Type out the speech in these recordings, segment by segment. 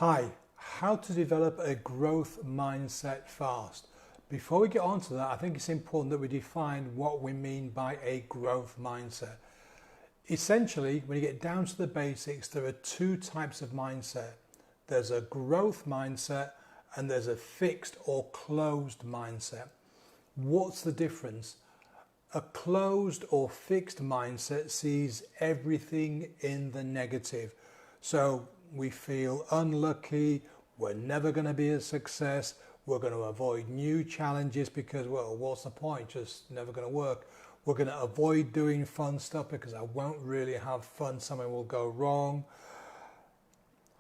Hi, how to develop a growth mindset fast. Before we get on to that, I think it's important that we define what we mean by a growth mindset. Essentially, when you get down to the basics, there are two types of mindset. There's a growth mindset and there's a fixed or closed mindset. What's the difference? A closed or fixed mindset sees everything in the negative. So we feel unlucky, we're never going to be a success, we're going to avoid new challenges because, well, what's the point? Just never going to work. We're going to avoid doing fun stuff because I won't really have fun, something will go wrong.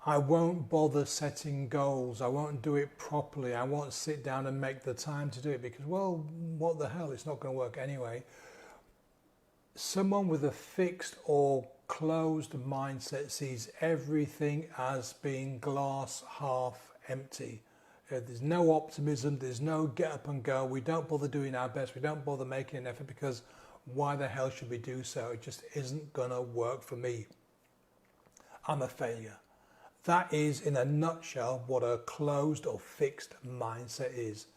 I won't bother setting goals, I won't do it properly, I won't sit down and make the time to do it because, well, what the hell, it's not going to work anyway. Someone with a fixed or closed mindset sees everything as being glass half empty. There's no optimism, there's no get up and go, we don't bother doing our best, we don't bother making an effort because why the hell should we do so? It just isn't going to work for me. I'm a failure. That is, in a nutshell, what a closed or fixed mindset is.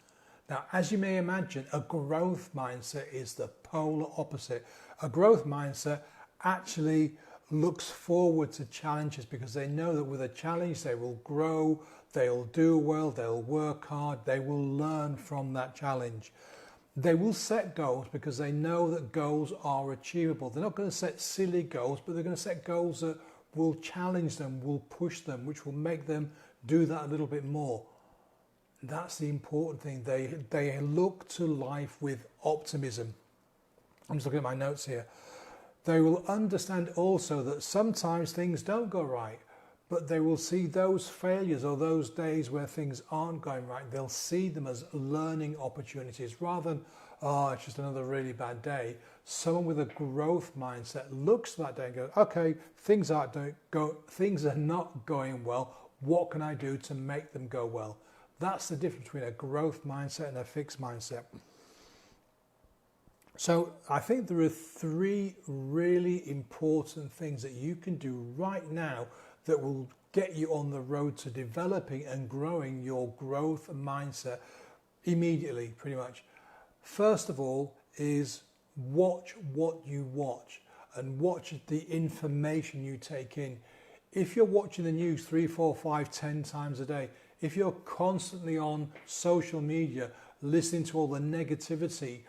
Now, as you may imagine, a growth mindset is the polar opposite. A growth mindset actually looks forward to challenges because they know that with a challenge they will grow, they'll do well, they'll work hard, they will learn from that challenge. They will set goals because they know that goals are achievable. They're not going to set silly goals, but they're going to set goals that will challenge them, will push them, which will make them do that a little bit more. That's the important thing. They look to life with optimism. I'm just looking at my notes here. They will understand also that sometimes things don't go right, but they will see those failures or those days where things aren't going right. They'll see them as learning opportunities rather than, oh, it's just another really bad day. Someone with a growth mindset looks at that day and goes, okay, things are not going well. What can I do to make them go well? That's the difference between a growth mindset and a fixed mindset. So I think there are three really important things that you can do right now that will get you on the road to developing and growing your growth mindset immediately, pretty much. First of all is watch what you watch and watch the information you take in. If you're watching the news 3, 4, 5, 10 times a day, if you're constantly on social media listening to all the negativity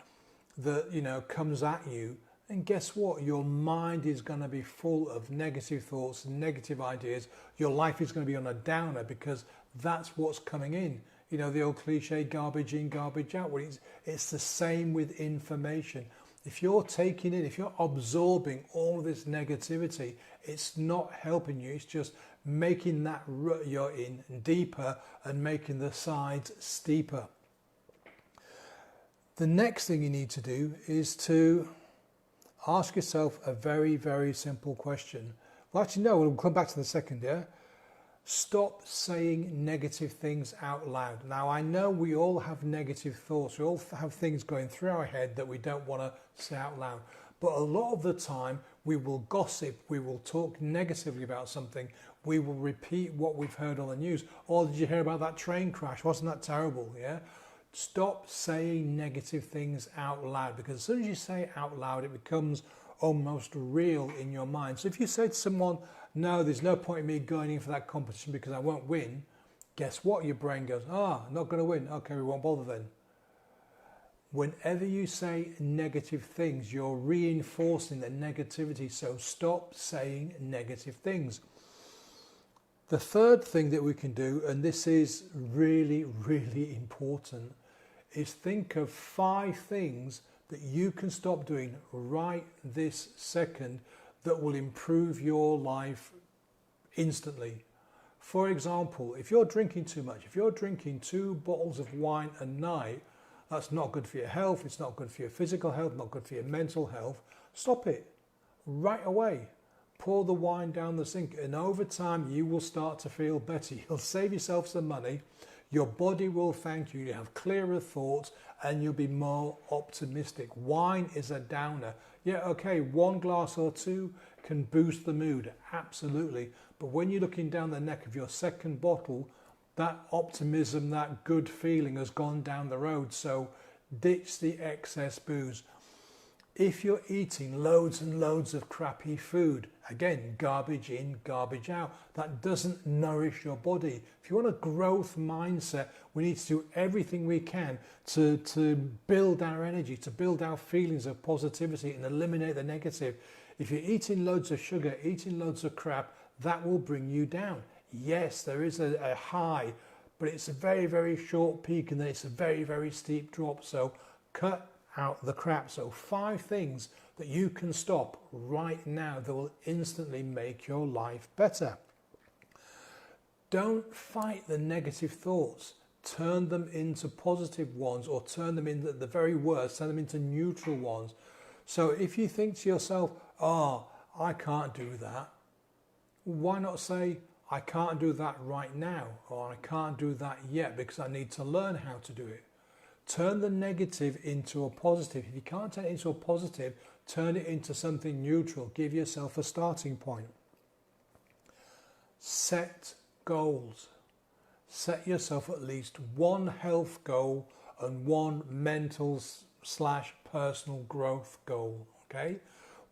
that comes at you, and guess what? Your mind is going to be full of negative thoughts, negative ideas. Your life is going to be on a downer because that's what's coming in. You know, the old cliche, garbage in, garbage out. Well, it's the same with information. If you're taking in, if you're absorbing all this negativity, it's not helping you. It's just making that rut you're in deeper and making the sides steeper. The next thing you need to do is to ask yourself a very, very simple question. Well, actually, no, we'll come back to the second, yeah? Stop saying negative things out loud. Now, I know we all have negative thoughts. We all have things going through our head that we don't want to say out loud. But a lot of the time, we will gossip, we will talk negatively about something, we will repeat what we've heard on the news. Oh, did you hear about that train crash? Wasn't that terrible, yeah? Stop saying negative things out loud because as soon as you say it out loud, it becomes almost real in your mind. So if you say to someone, no, there's no point in me going in for that competition because I won't win, guess what? Your brain goes, I'm not going to win. Okay, we won't bother then. Whenever you say negative things, you're reinforcing the negativity. So stop saying negative things. The third thing that we can do, and this is really, really important, is think of 5 things that you can stop doing right this second that will improve your life instantly. For example, if you're drinking too much, if you're drinking 2 bottles of wine a night, that's not good for your health, it's not good for your physical health, not good for your mental health. Stop it right away. Pour the wine down the sink and over time you will start to feel better. You'll save yourself some money, your body will thank you, you'll have clearer thoughts and you'll be more optimistic. Wine is a downer. Yeah, okay, 1 glass or 2 can boost the mood, absolutely. But when you're looking down the neck of your second bottle, that optimism, that good feeling has gone down the road. So ditch the excess booze. If you're eating loads and loads of crappy food, again, garbage in, garbage out, that doesn't nourish your body. If you want a growth mindset, we need to do everything we can to build our energy, to build our feelings of positivity and eliminate the negative. If you're eating loads of sugar, eating loads of crap, that will bring you down. Yes, there is a high, but it's a very, very short peak and then it's a very, very steep drop. So cut out the crap. So 5 things that you can stop right now that will instantly make your life better. Don't fight the negative thoughts. Turn them into positive ones, or turn them into, the very worst, turn them into neutral ones. So if you think to yourself, oh, I can't do that, why not say, I can't do that right now, or I can't do that yet because I need to learn how to do it. Turn the negative into a positive. If you can't turn it into a positive, turn it into something neutral. Give yourself a starting point. Set goals. Set yourself at least one health goal and one mental/personal growth goal. Okay?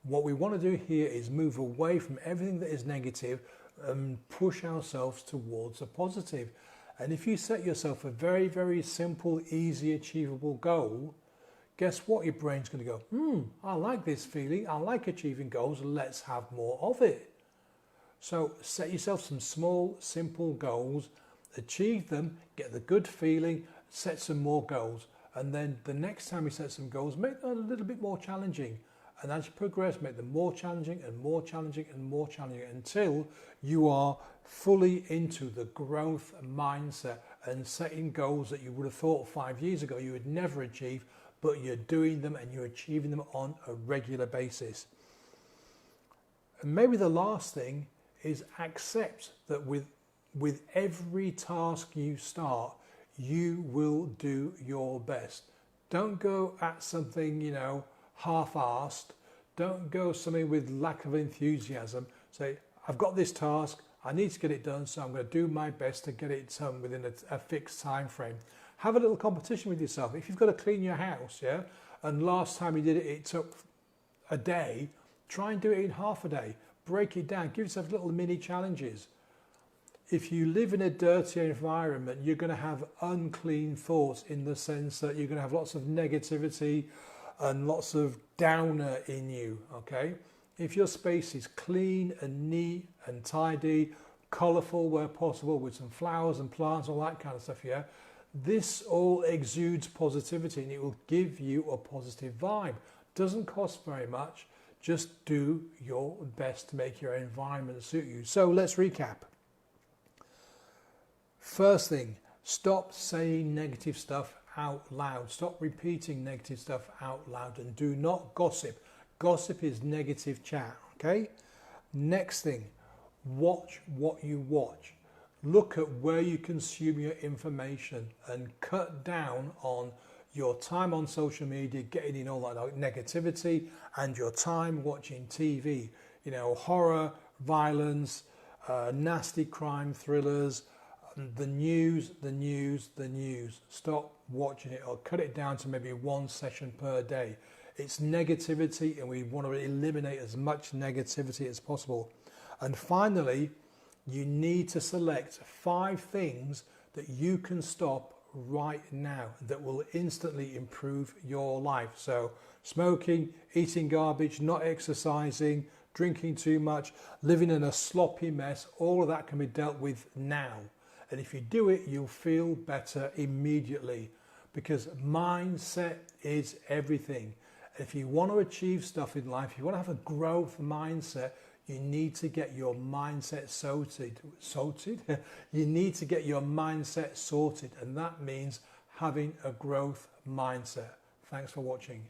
What we want to do here is move away from everything that is negative and push ourselves towards a positive. And if you set yourself a very, very simple, easy, achievable goal, guess what? Your brain's going to go, I like this feeling. I like achieving goals. Let's have more of it. So set yourself some small, simple goals, achieve them, get the good feeling, set some more goals. And then the next time you set some goals, make them a little bit more challenging. And as you progress, make them more challenging and more challenging and more challenging until you are fully into the growth mindset and setting goals that you would have thought 5 years ago you would never achieve, but you're doing them and you're achieving them on a regular basis. And maybe the last thing is accept that with every task you start, you will do your best. Don't go at something, half-assed. Don't go something with lack of enthusiasm. Say, I've got this task, I need to get it done, so I'm going to do my best to get it done within a fixed time frame. Have a little competition with yourself. If you've got to clean your house, and last time you did it, it took a day, try and do it in half a day. Break it down. Give yourself little mini challenges. If you live in a dirty environment, you're going to have unclean thoughts in the sense that you're going to have lots of negativity and lots of downer in you, okay? If your space is clean and neat and tidy, colourful where possible with some flowers and plants, all that kind of stuff, this all exudes positivity and it will give you a positive vibe. Doesn't cost very much, just do your best to make your environment suit you. So let's recap. First thing, stop saying negative stuff out loud. Stop repeating negative stuff out loud and do not gossip. Gossip is negative chat, okay? Next thing, watch what you watch. Look at where you consume your information and cut down on your time on social media, getting in all that negativity, and your time watching TV. Horror, violence, nasty crime thrillers, the news. Stop watching it or cut it down to maybe one session per day. It's negativity and we want to eliminate as much negativity as possible. And finally, you need to select 5 things that you can stop right now that will instantly improve your life. So smoking, eating garbage, not exercising, drinking too much, living in a sloppy mess, all of that can be dealt with now. And if you do it, you'll feel better immediately because mindset is everything. If you want to achieve stuff in life, if you want to have a growth mindset, you need to get your mindset sorted. You need to get your mindset sorted, and that means having a growth mindset. Thanks for watching.